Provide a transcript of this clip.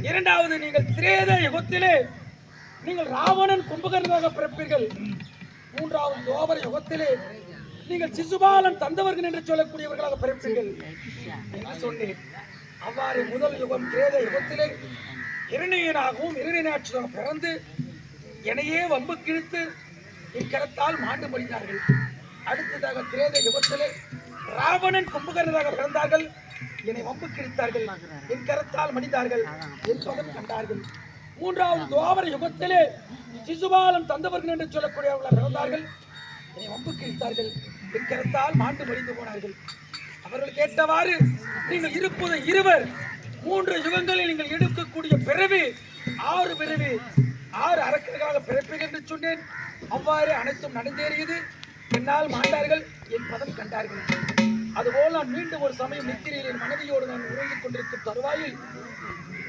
இரண்டாவது, நீங்கள் திரேத யுகத்திலே நீங்கள் ராவணன் கும்பகர்ணனாக பிறப்பீர்கள். மூன்றாவது, துவாபர யுகத்திலே நீங்கள் சிசுபாலன் தந்தவர்கள் என்று சொல்லக்கூடியவர்களாக பிறப்பீர்கள் என்று சொன்னேன். அவ்வாறு முதல் யுகம் திரேத யுகத்திலே இரணியனாகவும் இரணியனாட்சியாக பிறந்து என்னையே வம்பு கிழித்து என் கரத்தால் மாண்டு மடிந்தார்கள். அடுத்ததாக திரேத யுகத்திலே ராவணன் கும்பகர்ணனாக பிறந்தார்கள். என்னை வம்பு கிழித்தார்கள், என் கரத்தால் மடிந்தார்கள், என் பதம் கண்டார்கள். மூன்றாவது துவாபர யுகத்திலே சிசுபாலன் தந்தவர்கள் என்று சொல்லக்கூடியவர்களாக பிறந்தார்கள். என்னை வம்பு கிழித்தார்கள், என் கரத்தால் மாண்டு மடிந்து போனார்கள். அவர்கள் கேட்டவாறு நீங்கள் இருப்பது இருவர். 3 யுகங்களில் நீங்கள் எடுக்கக்கூடிய பிறவி 6 பிறவி, 6 அரக்கர்களாக பிறப்பீர்கள் என்று சொன்னேன். அவ்வாறு அனைத்தும் நடந்தேறியது. என்னால் மாண்டார்கள், என் பதம் கண்டார்கள். அதுபோல் நான் மீண்டும் ஒரு சமயம் நித்திரையில் என் மனைவியோடு நான் உறங்கிக் கொண்டிருக்கும் தருவாயில்